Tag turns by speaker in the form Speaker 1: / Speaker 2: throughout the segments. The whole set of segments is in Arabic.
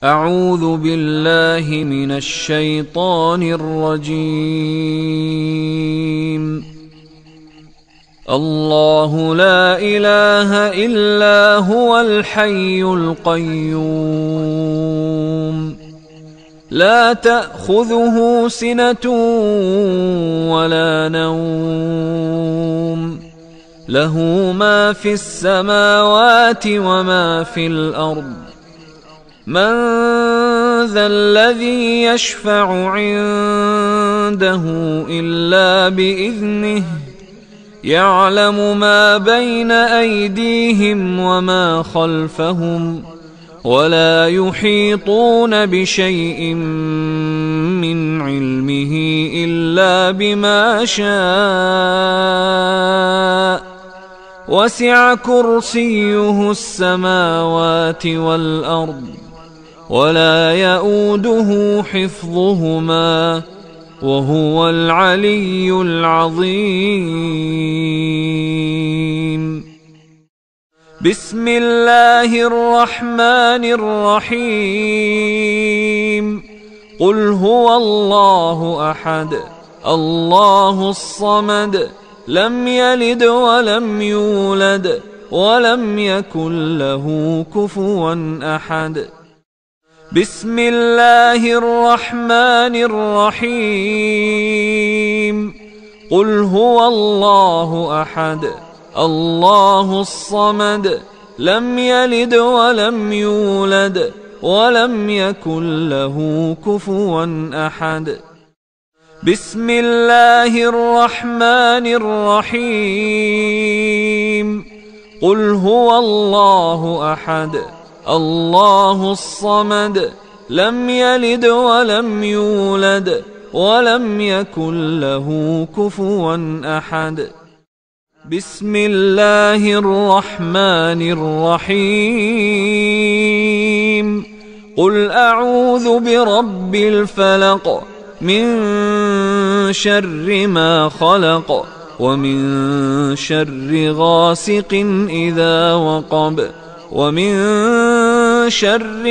Speaker 1: أعوذ بالله من الشيطان الرجيم. الله لا إله إلا هو الحي القيوم، لا تأخذه سنة ولا نوم، له ما في السماوات وما في الأرض. من ذا الذي يشفع عنده إلا بإذنه، يعلم ما بين أيديهم وما خلفهم، ولا يحيطون بشيء من علمه إلا بما شاء. وسع كرسيه السماوات والأرض، ولا يؤوده حفظهما، وهو العلي العظيم. بسم الله الرحمن الرحيم. قل هو الله أحد، الله الصمد، لم يلد ولم يولد ولم يكن له كفوا أحد. بسم الله الرحمن الرحيم. قل هو الله أحد، الله الصمد، لم يلد ولم يولد ولم يكن له كفوا أحد. بسم الله الرحمن الرحيم. قل هو الله أحد، الله الصمد، لم يلد ولم يولد ولم يكن له كفوا أحد. بسم الله الرحمن الرحيم. قل أعوذ برب الفلق، من شر ما خلق، ومن شر غاسق إذا وقب، ومن شر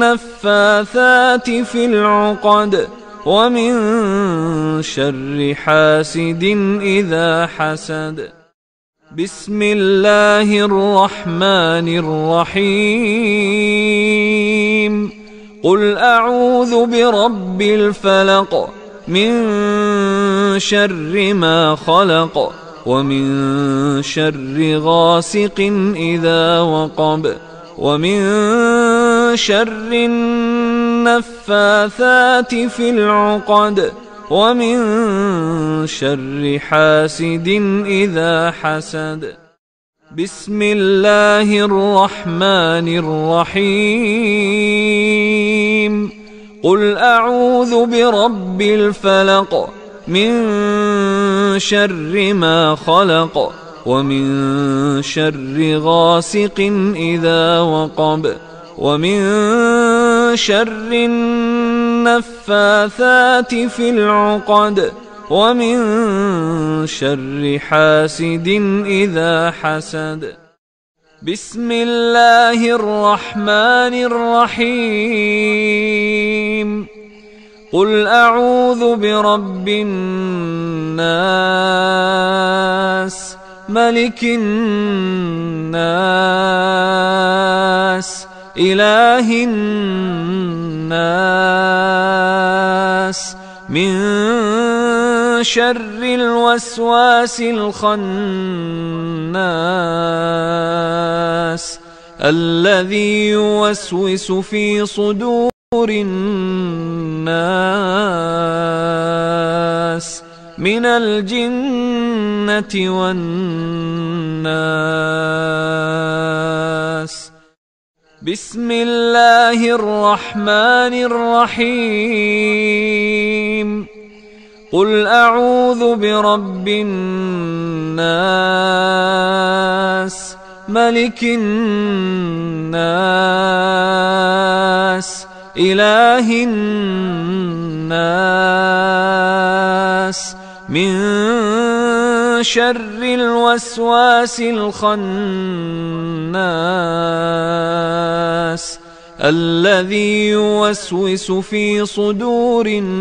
Speaker 1: النفاثات في العقد، ومن شر حاسد إذا حسد. بسم الله الرحمن الرحيم. قل أعوذ برب الفلق، من شر ما خلق، ومن شر غاسق إذا وقب، ومن شر النفاثات في العقد، ومن شر حاسد إذا حسد. بسم الله الرحمن الرحيم. قل أعوذ برب الفلق، من شر ما خلق، ومن شر غاسق إذا وقب، ومن شر النفاثات في العقد، ومن شر حاسد إذا حسد. بسم الله الرحمن الرحيم. قل أعوذ برب الناس، ملك الناس، إله الناس، من شر الوسواس الخناس، الذي يوسوس في صدور الناس، من الجنة والناس. بسم الله الرحمن الرحيم. قل أعوذ برب الناس، ملك الناس، إله الناس، من شر الوسواس الخناس الذي يوسوس في صدور الناس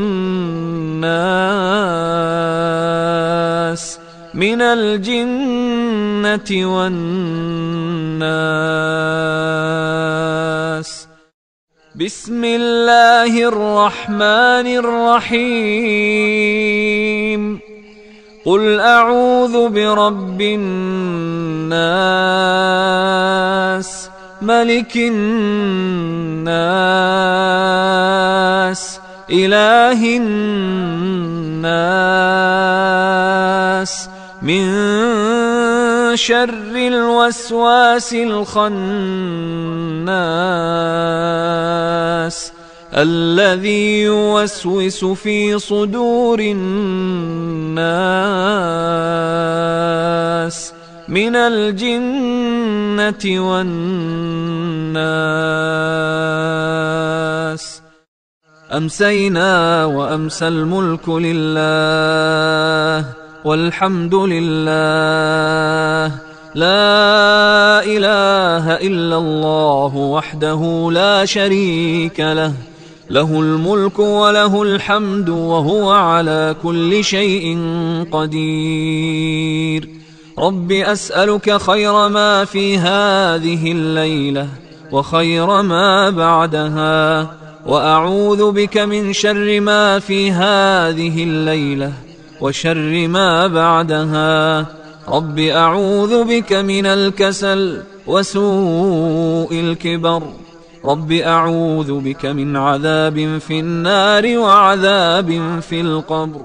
Speaker 1: من الجنة والناس. بسم الله الرحمن الرحيم. قل أعوذ برب الناس ملك الناس إله الناس من شر الوسواس الخناس الذي يوسوس في صدور الناس من الجنة والناس. أمسينا وأمسى الملك لله والحمد لله، لا إله إلا الله وحده لا شريك له، له الملك وله الحمد وهو على كل شيء قدير. رب أسألك خير ما في هذه الليلة وخير ما بعدها، وأعوذ بك من شر ما في هذه الليلة وشر ما بعدها. رب أعوذ بك من الكسل وسوء الكبر. رب أعوذ بك من عذاب في النار وعذاب في القبر.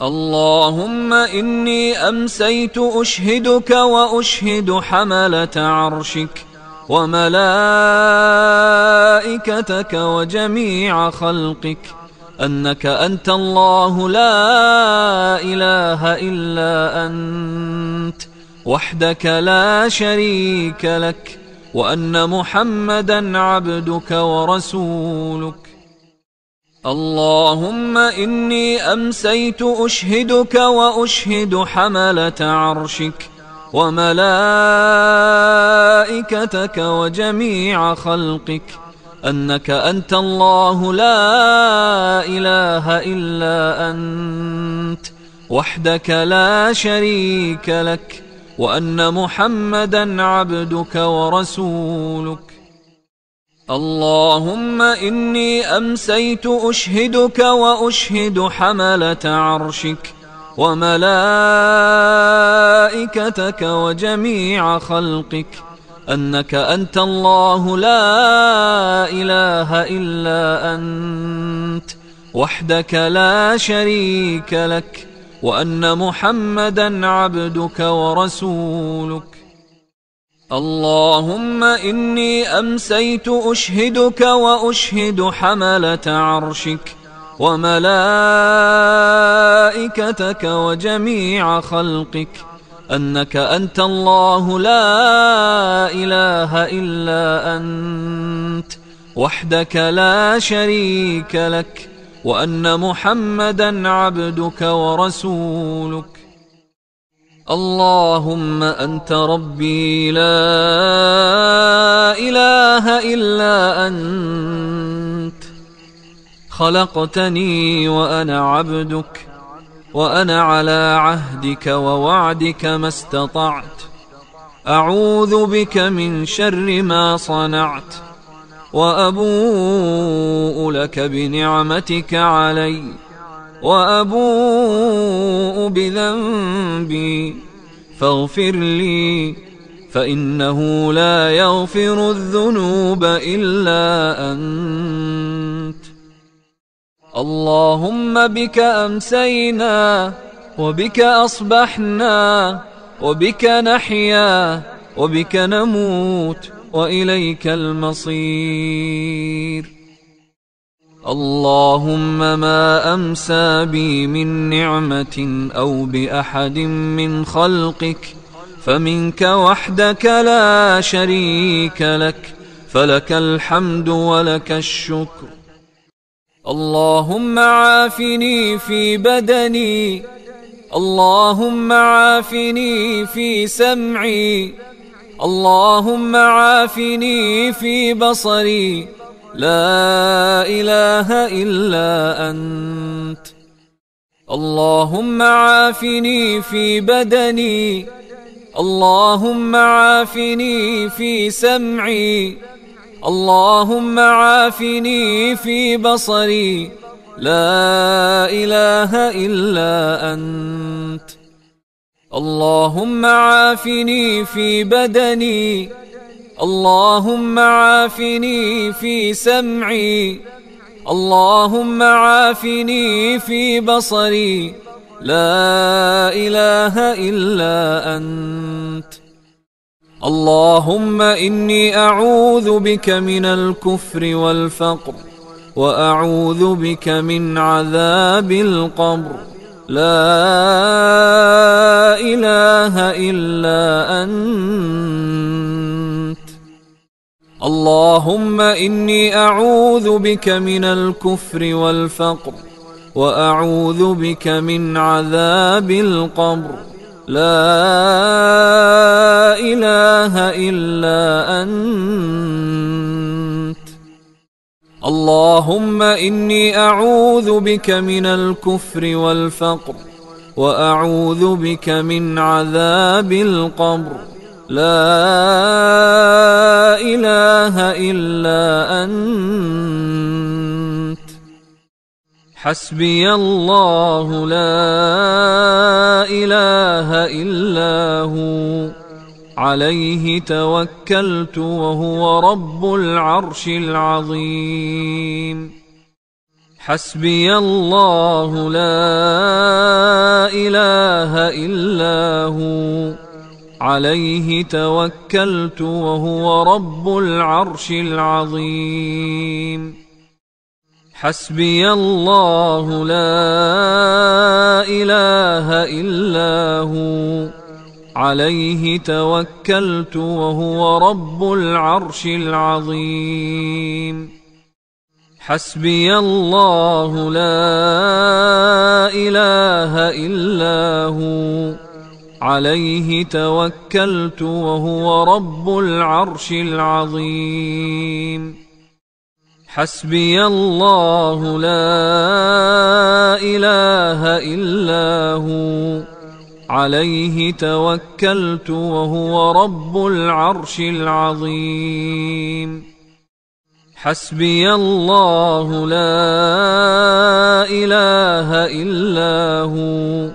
Speaker 1: اللهم إني أمسيت أشهدك وأشهد حملة عرشك وملائكتك وجميع خلقك أنك أنت الله لا إله إلا أنت وحدك لا شريك لك، وأن محمدا عبدك ورسولك. اللهم إني أمسيت أشهدك وأشهد حملة عرشك وملائكتك وجميع خلقك أنك أنت الله لا إله إلا أنت وحدك لا شريك لك، وأن محمدا عبدك ورسولك. اللهم إني أمسيت أشهدك وأشهد حملة عرشك وملائكتك وجميع خلقك أنك أنت الله لا إله إلا أنت وحدك لا شريك لك، وأن محمدا عبدك ورسولك. اللهم إني أمسيت أشهدك وأشهد حملة عرشك وملائكتك وجميع خلقك أنك أنت الله لا إله إلا أنت وحدك لا شريك لك، وأن محمدا عبدك ورسولك. اللهم أنت ربي لا إله إلا أنت، خلقتني وأنا عبدك، وأنا على عهدك ووعدك ما استطعت. أعوذ بك من شر ما صنعت، وأبوء لك بنعمتك علي، وأبوء بذنبي، فاغفر لي، فإنه لا يغفر الذنوب إلا أنت. اللهم بك أمسينا وبك أصبحنا وبك نحيا وبك نموت وإليك المصير. اللهم ما أمسى بي من نعمة أو بأحد من خلقك فمنك وحدك لا شريك لك، فلك الحمد ولك الشكر. اللهم عافني في بدني، اللهم عافني في سمعي، اللهم عافني في بصري، لا إله إلا أنت. اللهم عافني في بدني، اللهم عافني في سمعي، اللهم عافني في بصري، لا إله إلا أنت. اللهم عافني في بدني، اللهم عافني في سمعي، اللهم عافني في بصري، لا إله إلا أنت. اللهم إني أعوذ بك من الكفر والفقر، وأعوذ بك من عذاب القبر، لا إله إلا أنت. اللهم إني أعوذ بك من الكفر والفقر، وأعوذ بك من عذاب القبر، لا إله إلا أنت. اللهم إني أعوذ بك من الكفر والفقر، وأعوذ بك من عذاب القبر، لا إله إلا أنت. حسبي الله لا إله إلا هو، عليه توكلت وهو رب العرش العظيم. حسبي الله لا إله إلا هو، عليه توكلت وهو رب العرش العظيم. حسبي الله لا إله إلا هو، عليه توكلت وهو رب العرش العظيم. حسبي الله لا إله إلا هو، عليه توكلت وهو رب العرش العظيم. حسبي الله لا إله إلا هو، عليه توكلت وهو رب العرش العظيم. حسبي الله لا إله إلا هو،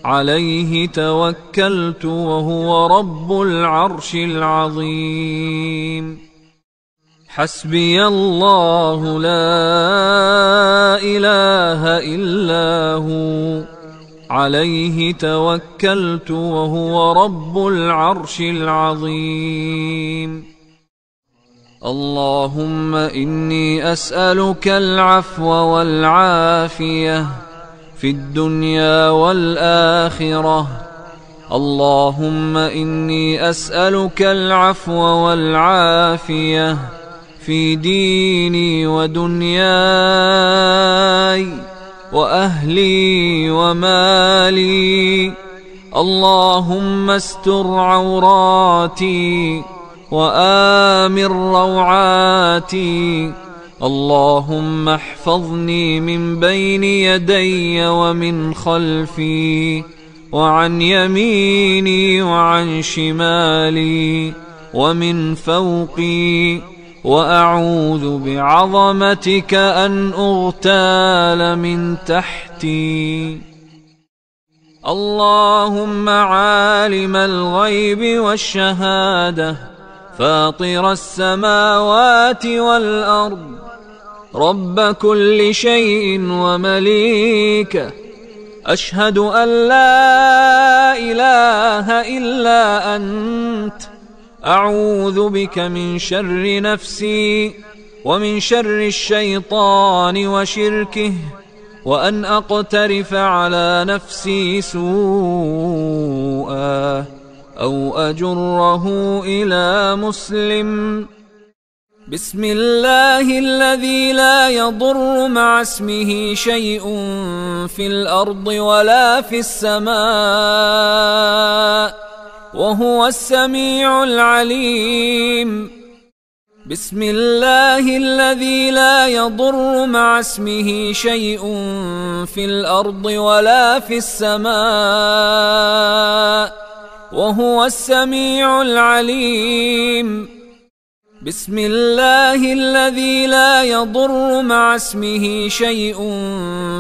Speaker 1: عليه توكلت وهو رب العرش العظيم. حسبي الله لا إله إلا هو، عليه توكلت وهو رب العرش العظيم. اللهم إني أسألك العفو والعافية في الدنيا والآخرة. اللهم إني أسألك العفو والعافية في ديني ودنياي وأهلي ومالي. اللهم استر عوراتي وآمن روعاتي. اللهم احفظني من بين يدي ومن خلفي وعن يميني وعن شمالي ومن فوقي، وأعوذ بعظمتك أن أغتال من تحتي. اللهم عالم الغيب والشهادة، فاطر السماوات والأرض، رب كل شيء ومليكه، أشهد أن لا إله إلا أنت. أعوذ بك من شر نفسي ومن شر الشيطان وشركه، وأن أقترف على نفسي سوءا أو أجره إلى مسلم. بسم الله الذي لا يضر مع اسمه شيء في الأرض ولا في السماء، وهو السميع العليم. بسم الله الذي لا يضر مع اسمه شيء في الأرض ولا في السماء، وهو السميع العليم. بسم الله الذي لا يضر مع اسمه شيء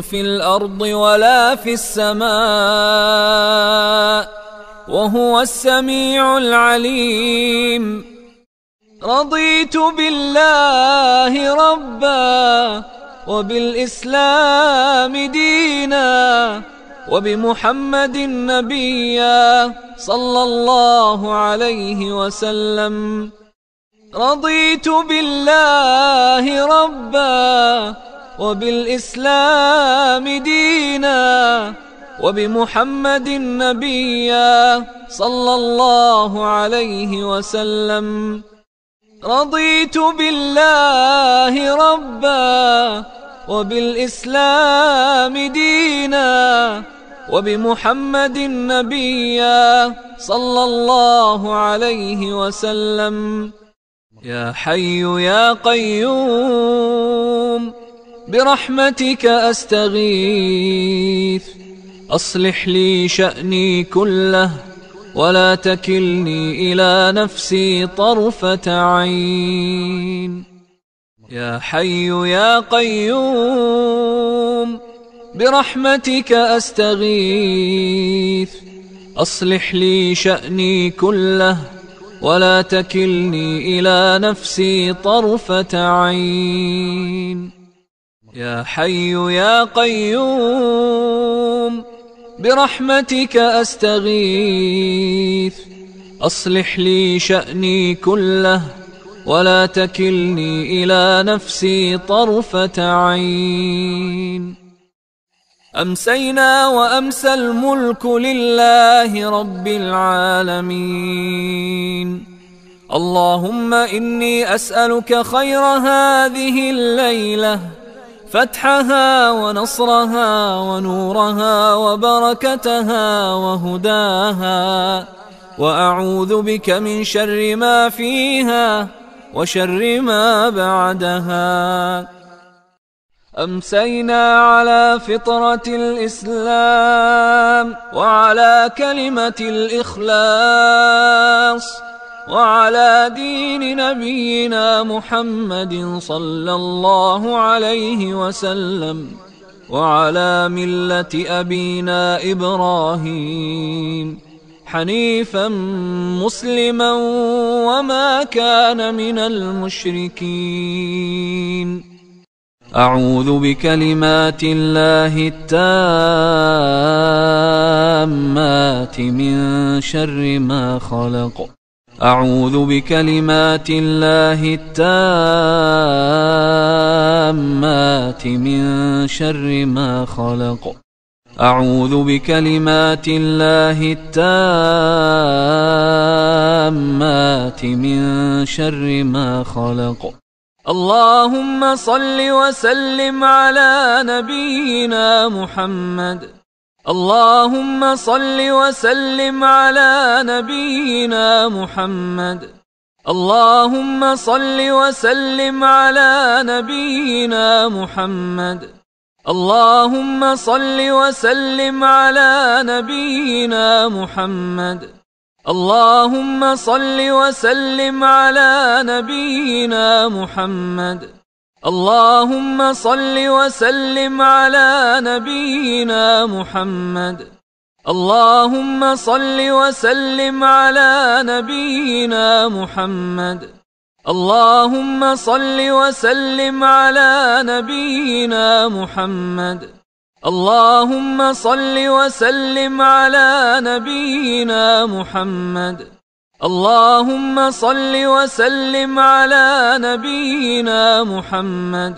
Speaker 1: في الأرض ولا في السماء، وهو السميع العليم. رضيت بالله ربا وبالإسلام دينا وبمحمد نبيا صلى الله عليه وسلم. رضيت بالله ربا وبالإسلام دينا وبمحمد نبيا صلى الله عليه وسلم. رضيت بالله ربا وبالإسلام دينا وبمحمد نبيا صلى الله عليه وسلم. يا حي يا قيوم برحمتك أستغيث، أصلح لي شأني كله ولا تكلني إلى نفسي طرفة عين. يا حي يا قيوم برحمتك أستغيث، أصلح لي شأني كله ولا تكلني إلى نفسي طرفة عين. يا حي يا قيوم برحمتك أستغيث، أصلح لي شأني كله ولا تكلني إلى نفسي طرفة عين. أمسينا وأمسى الملك لله رب العالمين. اللهم إني أسألك خير هذه الليلة، فتحها ونصرها ونورها وبركتها وهداها، وأعوذ بك من شر ما فيها وشر ما بعدها. أمسينا على فطرة الإسلام وعلى كلمة الإخلاص وعلى دين نبينا محمد صلى الله عليه وسلم، وعلى ملة أبينا إبراهيم حنيفا مسلما وما كان من المشركين. أعوذ بكلمات الله التامات من شر ما خلق. أعوذ بكلمات الله التامات من شر ما خلق. أعوذ بكلمات الله التامات من شر ما خلق. اللهم صل وسلم على نبينا محمد. اللهم صل وسلم على نبينا محمد. اللهم صل وسلم على نبينا محمد. اللهم صل وسلم على نبينا محمد. اللهم صل وسلم على نبينا محمد. اللهم صل وسلم على نبينا محمد. اللهم صل وسلم على نبينا محمد. اللهم صل وسلم على نبينا محمد. اللهم صل وسلم على نبينا محمد. اللهم صل وسلم على نبينا محمد.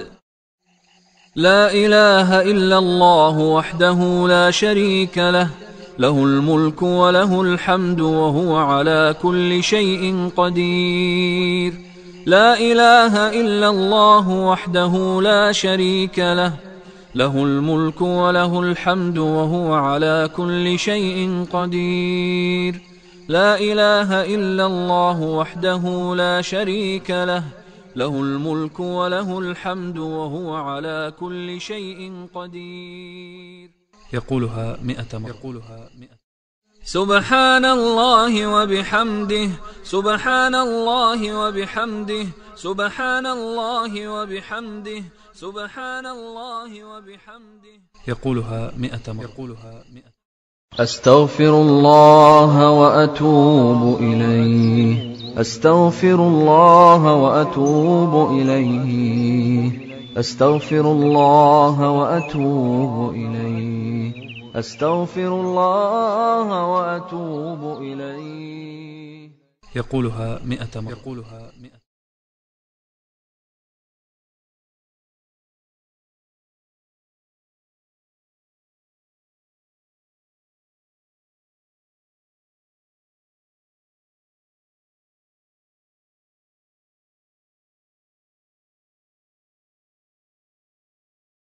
Speaker 1: لا إله إلا الله وحده لا شريك له، له الملك وله الحمد وهو على كل شيء قدير. لا إله إلا الله وحده لا شريك له، له الملك وله الحمد وهو على كل شيء قدير. لا إله إلا الله وحده لا شريك له، له الملك وله الحمد وهو على كل شيء قدير.
Speaker 2: يقولها 100 مرة.
Speaker 1: سبحان الله وبحمده، سبحان الله وبحمده، سبحان الله وبحمده، سبحان الله وبحمده.
Speaker 2: يقولها 100 مرة.
Speaker 3: أستغفر الله وأتوب إليه، أستغفر الله وأتوب إليه، أستغفر الله وأتوب إليه، أستغفر الله وأتوب إليه.
Speaker 2: يقولها 100 مرة.